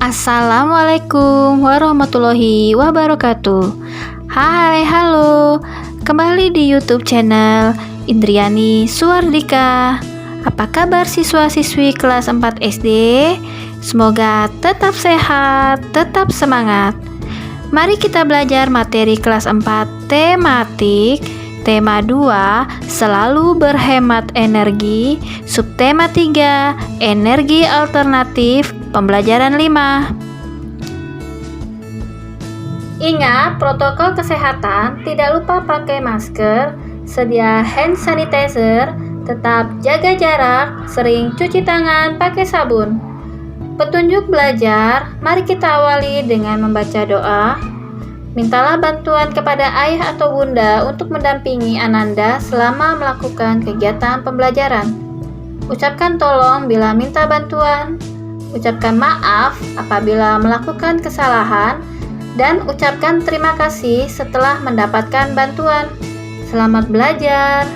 Assalamualaikum warahmatullahi wabarakatuh. Hai, halo. Kembali di YouTube channel Indriani Suwardika. Apa kabar siswa-siswi kelas 4 SD? Semoga tetap sehat, tetap semangat. Mari kita belajar materi kelas 4 tematik. Tema 2, selalu berhemat energi. Subtema 3, energi alternatif. Pembelajaran 5. Ingat protokol kesehatan, tidak lupa pakai masker, sedia hand sanitizer, tetap jaga jarak, sering cuci tangan pakai sabun. Petunjuk belajar, mari kita awali dengan membaca doa. Mintalah bantuan kepada ayah atau bunda untuk mendampingi Ananda selama melakukan kegiatan pembelajaran. Ucapkan tolong bila minta bantuan. Ucapkan maaf apabila melakukan kesalahan. Dan ucapkan terima kasih setelah mendapatkan bantuan. Selamat belajar.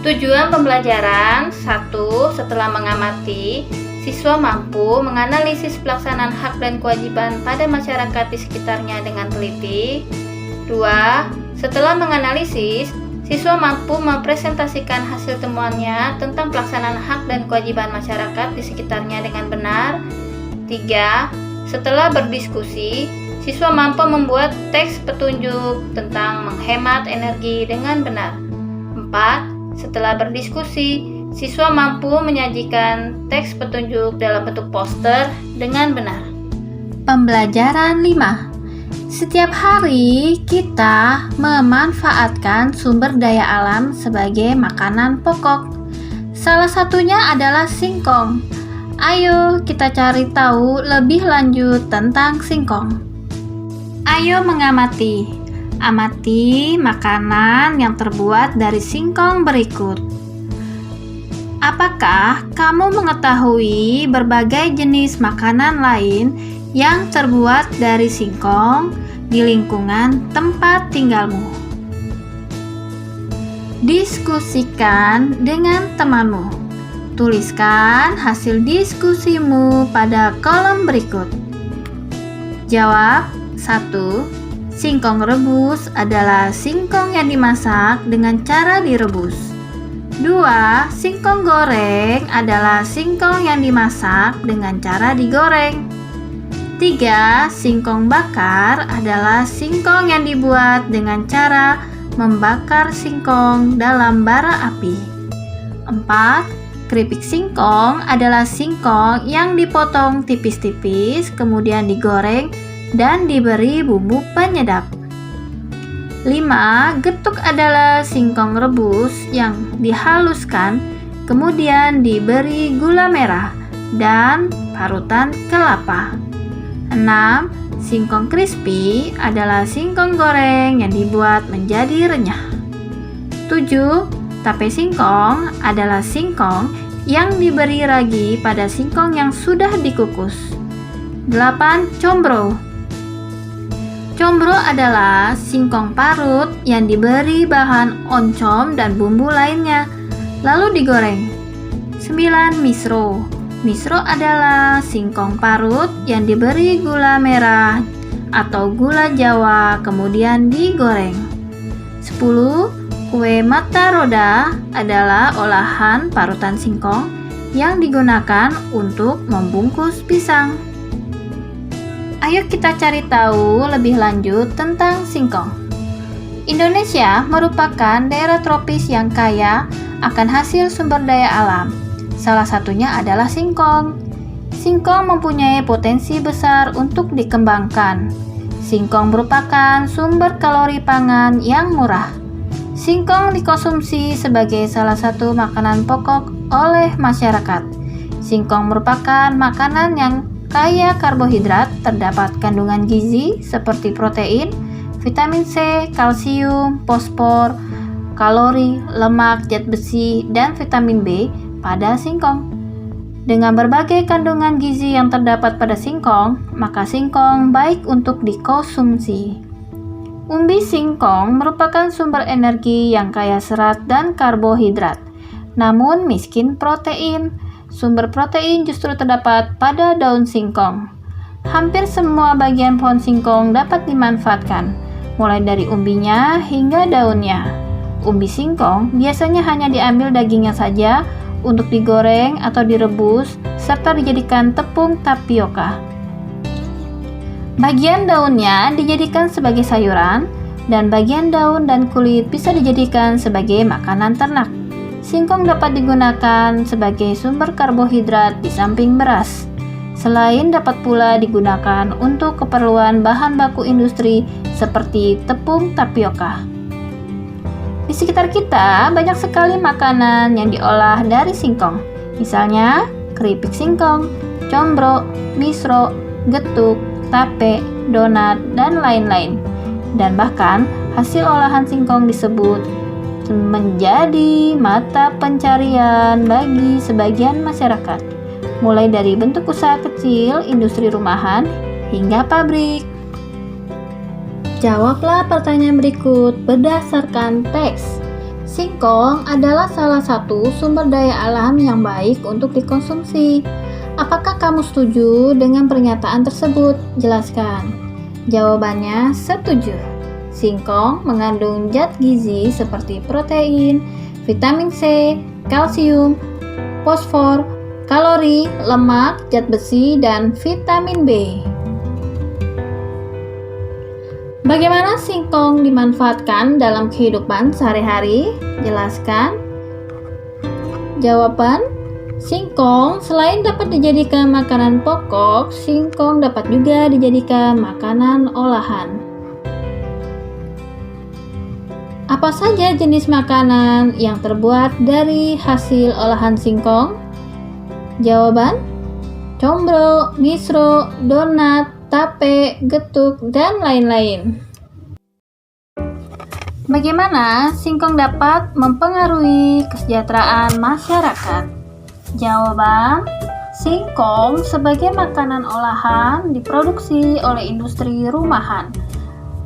Tujuan pembelajaran 1. Setelah mengamati, siswa mampu menganalisis pelaksanaan hak dan kewajiban pada masyarakat di sekitarnya dengan teliti. 2. Setelah menganalisis, siswa mampu mempresentasikan hasil temuannya tentang pelaksanaan hak dan kewajiban masyarakat di sekitarnya dengan benar. 3. Setelah berdiskusi, siswa mampu membuat teks petunjuk tentang menghemat energi dengan benar. 4. Setelah berdiskusi, siswa mampu menyajikan teks petunjuk dalam bentuk poster dengan benar. Pembelajaran 5. Setiap hari kita memanfaatkan sumber daya alam sebagai makanan pokok. Salah satunya adalah singkong. Ayo kita cari tahu lebih lanjut tentang singkong. Ayo mengamati. Amati makanan yang terbuat dari singkong berikut. Apakah kamu mengetahui berbagai jenis makanan lain yang terbuat dari singkong di lingkungan tempat tinggalmu? Diskusikan dengan temanmu. Tuliskan hasil diskusimu pada kolom berikut. Jawab. 1. Singkong rebus adalah singkong yang dimasak dengan cara direbus. 2. Singkong goreng adalah singkong yang dimasak dengan cara digoreng. 3. Singkong bakar adalah singkong yang dibuat dengan cara membakar singkong dalam bara api. 4. Keripik singkong adalah singkong yang dipotong tipis-tipis kemudian digoreng dan diberi bumbu penyedap. 5. Getuk adalah singkong rebus yang dihaluskan kemudian diberi gula merah dan parutan kelapa. 6. Singkong crispy adalah singkong goreng yang dibuat menjadi renyah. 7. Tape singkong adalah singkong yang diberi ragi pada singkong yang sudah dikukus. 8. Combro. Combro adalah singkong parut yang diberi bahan oncom dan bumbu lainnya, lalu digoreng. 9. Misro. Misro adalah singkong parut yang diberi gula merah atau gula Jawa kemudian digoreng. 10. Kue mata roda adalah olahan parutan singkong yang digunakan untuk membungkus pisang. Ayo kita cari tahu lebih lanjut tentang singkong. Indonesia merupakan daerah tropis yang kaya akan hasil sumber daya alam. Salah satunya adalah singkong. Singkong mempunyai potensi besar untuk dikembangkan. Singkong merupakan sumber kalori pangan yang murah. Singkong dikonsumsi sebagai salah satu makanan pokok oleh masyarakat. Singkong merupakan makanan yang kaya karbohidrat, terdapat kandungan gizi seperti protein, vitamin C, kalsium, fosfor, kalori, lemak, zat besi, dan vitamin B pada singkong. Dengan berbagai kandungan gizi yang terdapat pada singkong, maka singkong baik untuk dikonsumsi. Umbi singkong merupakan sumber energi yang kaya serat dan karbohidrat, namun miskin protein. Sumber protein justru terdapat pada daun singkong. Hampir semua bagian pohon singkong dapat dimanfaatkan, mulai dari umbinya hingga daunnya. Umbi singkong biasanya hanya diambil dagingnya saja untuk digoreng atau direbus, serta dijadikan tepung tapioka. Bagian daunnya dijadikan sebagai sayuran, dan bagian daun dan kulit bisa dijadikan sebagai makanan ternak. Singkong dapat digunakan sebagai sumber karbohidrat di samping beras. Selain dapat pula digunakan untuk keperluan bahan baku industri seperti tepung tapioka. Di sekitar kita banyak sekali makanan yang diolah dari singkong. Misalnya keripik singkong, combro, misro, getuk, tape, donat, dan lain-lain. Dan bahkan hasil olahan singkong disebut menjadi mata pencarian bagi sebagian masyarakat, mulai dari bentuk usaha kecil, industri rumahan, hingga pabrik. Jawablah pertanyaan berikut berdasarkan teks. Singkong adalah salah satu sumber daya alam yang baik untuk dikonsumsi. Apakah kamu setuju dengan pernyataan tersebut? Jelaskan. Jawabannya setuju. Singkong mengandung zat gizi seperti protein, vitamin C, kalsium, fosfor, kalori, lemak, zat besi, dan vitamin B. Bagaimana singkong dimanfaatkan dalam kehidupan sehari-hari? Jelaskan. Jawaban: singkong selain dapat dijadikan makanan pokok, singkong dapat juga dijadikan makanan olahan. Apa saja jenis makanan yang terbuat dari hasil olahan singkong? Jawaban: combro, misro, donat, tape, getuk, dan lain-lain. Bagaimana singkong dapat mempengaruhi kesejahteraan masyarakat? Jawaban: singkong sebagai makanan olahan diproduksi oleh industri rumahan,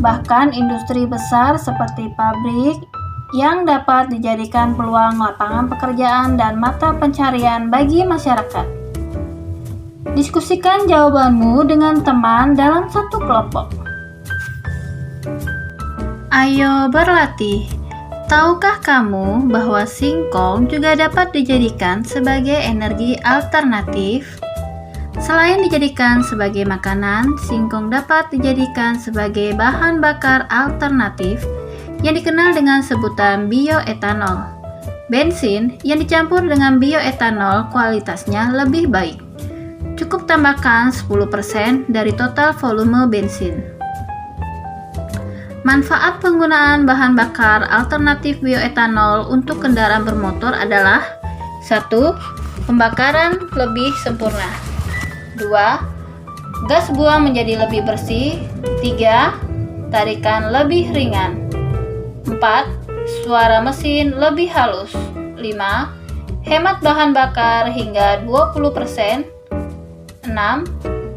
bahkan industri besar seperti pabrik yang dapat dijadikan peluang lapangan pekerjaan dan mata pencarian bagi masyarakat. Diskusikan jawabanmu dengan teman dalam satu kelompok. Ayo berlatih. Tahukah kamu bahwa singkong juga dapat dijadikan sebagai energi alternatif? Selain dijadikan sebagai makanan, singkong dapat dijadikan sebagai bahan bakar alternatif yang dikenal dengan sebutan bioetanol. Bensin yang dicampur dengan bioetanol kualitasnya lebih baik. Cukup tambahkan 10% dari total volume bensin. Manfaat penggunaan bahan bakar alternatif bioetanol untuk kendaraan bermotor adalah 1. Pembakaran lebih sempurna. 2. Gas buang menjadi lebih bersih. 3. Tarikan lebih ringan. 4. Suara mesin lebih halus. 5. Hemat bahan bakar hingga 20%. 6.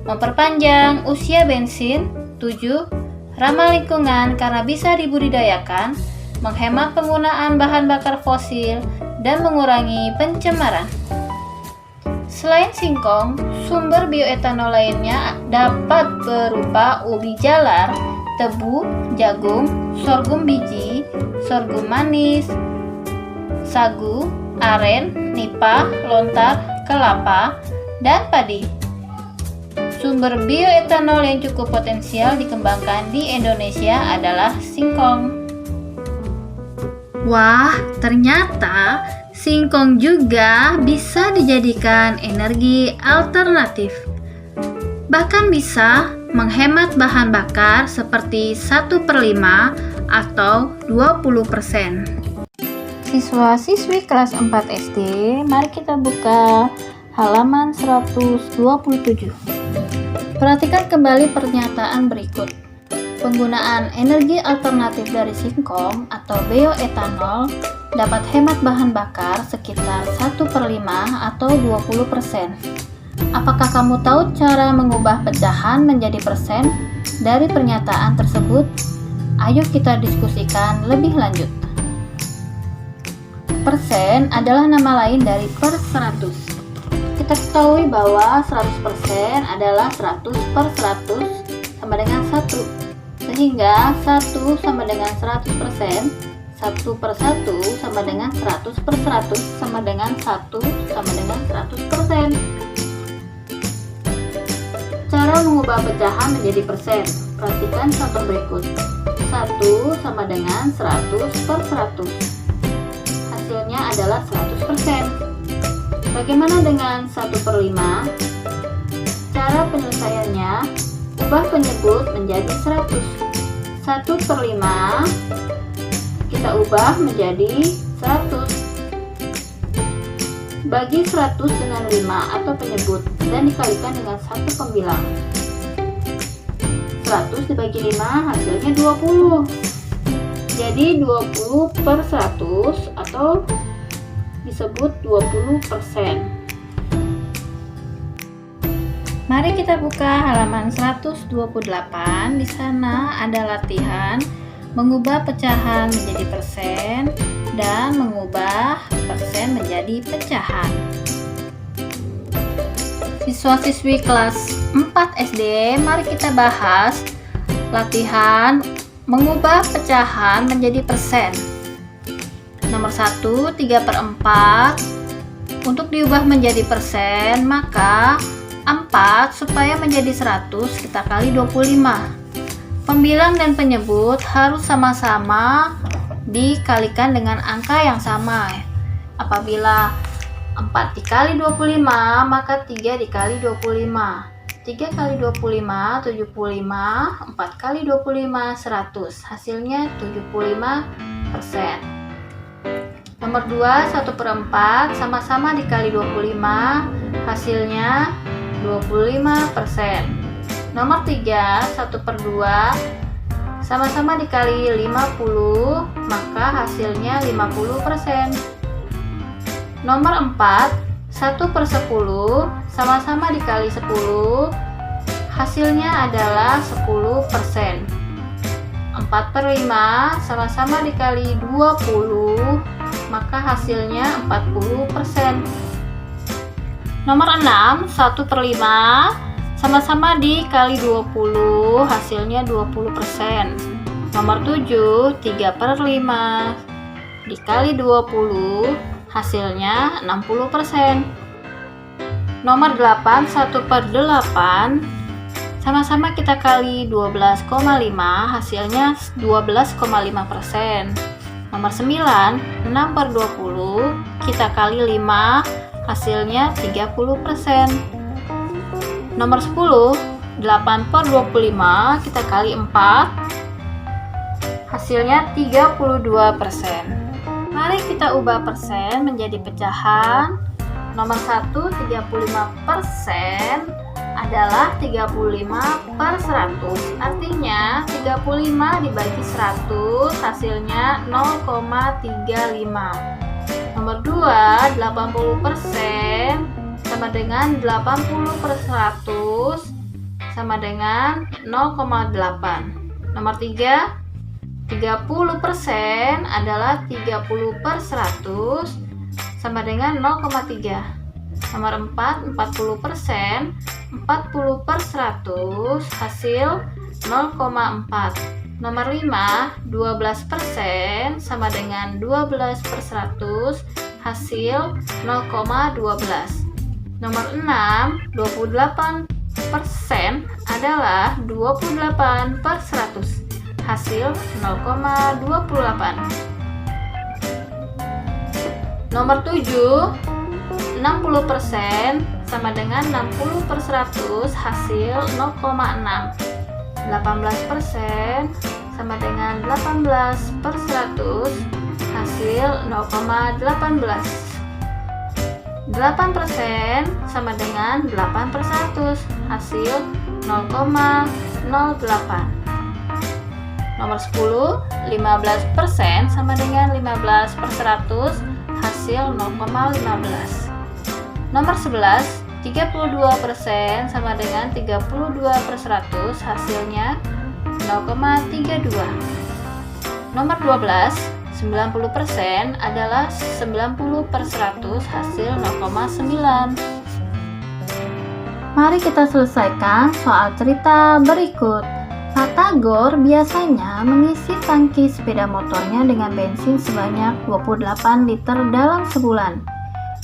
Memperpanjang usia bensin. 7. Ramah lingkungan karena bisa dibudidayakan, menghemat penggunaan bahan bakar fosil, dan mengurangi pencemaran. Selain singkong, sumber bioetanol lainnya dapat berupa ubi jalar, tebu, jagung, sorghum biji, sorghum manis, sagu, aren, nipah, lontar, kelapa, dan padi. Sumber bioetanol yang cukup potensial dikembangkan di Indonesia adalah singkong. Wah, ternyata singkong juga bisa dijadikan energi alternatif. Bahkan bisa menghemat bahan bakar seperti 1/5 atau 20%. Siswa-siswi kelas 4 SD, mari kita buka halaman 127. Perhatikan kembali pernyataan berikut. Penggunaan energi alternatif dari singkong atau bioetanol dapat hemat bahan bakar sekitar 1/5 atau 20%. Apakah kamu tahu cara mengubah pecahan menjadi persen dari pernyataan tersebut? Ayo kita diskusikan lebih lanjut. Persen adalah nama lain dari per 100. kita ketahui bahwa 100% adalah 100 per 100 sama dengan 1. Sehingga 1 sama dengan 100%, 1 per 1 sama dengan 100 per 100 sama dengan 1 sama dengan 100%. Cara mengubah pecahan menjadi persen. Perhatikan contoh berikut. 1 sama dengan 100 per 100. Hasilnya adalah 100%. Bagaimana dengan 1 per 5? Cara penyelesaiannya, ubah penyebut menjadi 100. 1 per 5 kita ubah menjadi 100. Bagi 100 dengan 5 atau penyebut dan dikalikan dengan satu pembilang. 100 dibagi 5 hasilnya 20. Jadi 20 per 100 atau disebut 20%. Mari kita buka halaman 128. Di sana ada latihan mengubah pecahan menjadi persen dan mengubah persen menjadi pecahan. Siswa-siswi kelas 4 SD, mari kita bahas latihan mengubah pecahan menjadi persen. Nomor 1, 3 per 4. Untuk diubah menjadi persen, maka 4 supaya menjadi 100 kita kali 25. Pembilang dan penyebut harus sama-sama dikalikan dengan angka yang sama. Apabila 4 dikali 25, maka 3 dikali 25. 3 kali 25, 75. 4 kali 25, 100. Hasilnya 75%. Nomor 2, 1 per 4. Sama-sama dikali 25. Hasilnya 25%. Nomor 3, 1 per 2. Sama-sama dikali 50, maka hasilnya 50%. Nomor 4, 1 per 10. Sama-sama dikali 10, hasilnya adalah 10%. 4 per 5. Sama-sama dikali 20, maka hasilnya 40%. Nomor 6, 1 per 5. Sama-sama dikali 20, hasilnya 20%. Nomor 7, 3 per 5 dikali 20, hasilnya 60%. Nomor 8, 1 per 8. Sama-sama kita kali 12,5, hasilnya 12,5%. Nomor 9, 6 per 20, kita kali 5, hasilnya 30%. Nomor 10, 8 per 25, kita kali 4, hasilnya 32%. Mari kita ubah persen menjadi pecahan. Nomor 1, 35% adalah 35 per 100. Artinya 35 dibagi 100 hasilnya 0,35. Nomor 2, 80% sama dengan 80 per 100 sama dengan 0,8. Nomor 3, 30% adalah 30 per 100 sama dengan 0,3. Nomor 4, 40%, 40 per 100 hasil 0,4. Nomor 5, 12% sama dengan 12 per 100 hasil 0,12. Nomor 6, 28% adalah 28 per 100 hasil 0,28. Nomor 7, 60% sama dengan 60 per 100 hasil 0,6. 18% sama dengan 18 per 100 hasil 0,18. 8% sama dengan 8 per 100 hasil 0,08. Nomor 10, 15% sama dengan 15 per 100 hasil 0,15. Nomor 11, 32% sama dengan 32 per 100 hasilnya 0,32. Nomor 12, 90% adalah 90 per 100 hasil 0,9. Mari kita selesaikan soal cerita berikut. Pak Tagor biasanya mengisi tangki sepeda motornya dengan bensin sebanyak 28 liter dalam sebulan.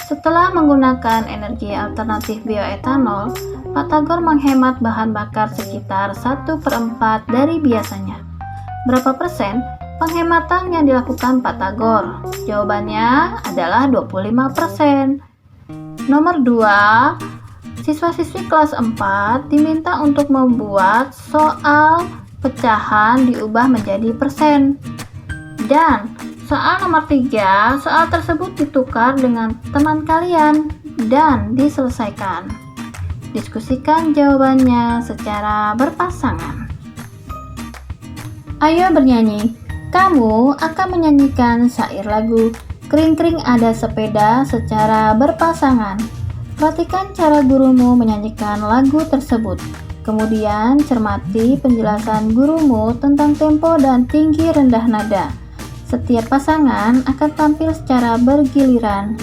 Setelah menggunakan energi alternatif bioetanol, Pak Tagor menghemat bahan bakar sekitar 1/4 dari biasanya. Berapa persen penghematan yang dilakukan Pak Tagor? Jawabannya adalah 25%. Nomor 2, siswa-siswi kelas 4 diminta untuk membuat soal pecahan diubah menjadi persen. Dan soal nomor 3, soal tersebut ditukar dengan teman kalian dan diselesaikan. Diskusikan jawabannya secara berpasangan. Ayo bernyanyi. Kamu akan menyanyikan syair lagu Kring-kring ada sepeda secara berpasangan. Perhatikan cara gurumu menyanyikan lagu tersebut. Kemudian cermati penjelasan gurumu tentang tempo dan tinggi rendah nada. Setiap pasangan akan tampil secara bergiliran.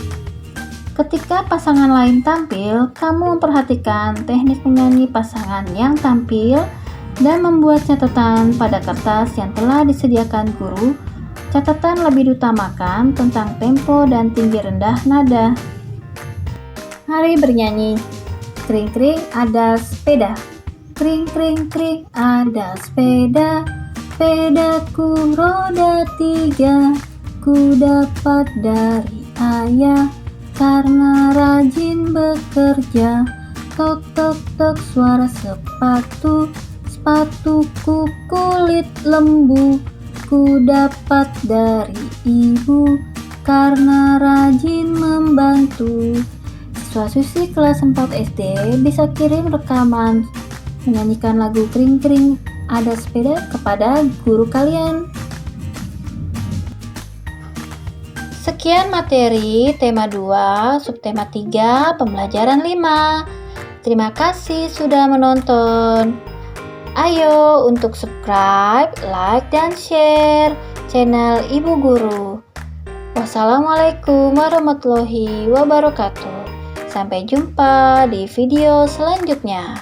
Ketika pasangan lain tampil, kamu memperhatikan teknik menyanyi pasangan yang tampil dan membuat catatan pada kertas yang telah disediakan guru. Catatan lebih diutamakan tentang tempo dan tinggi rendah nada. Mari bernyanyi. Kring-kring ada sepeda. Kring-kring-kring ada sepeda. Sepedaku roda 3. Ku dapat dari ayah karena rajin bekerja. Tok tok tok suara sepatu. Sepatuku kulit lembu. Ku dapat dari ibu karena rajin membantu. Siswa-siswi kelas 4 SD bisa kirim rekaman menyanyikan lagu Kring-kring ada sepeda kepada guru kalian. Sekian materi tema 2, subtema 3, pembelajaran 5. Terima kasih sudah menonton. Ayo untuk subscribe, like, dan share channel Ibu Guru. Wassalamualaikum warahmatullahi wabarakatuh. Sampai jumpa di video selanjutnya.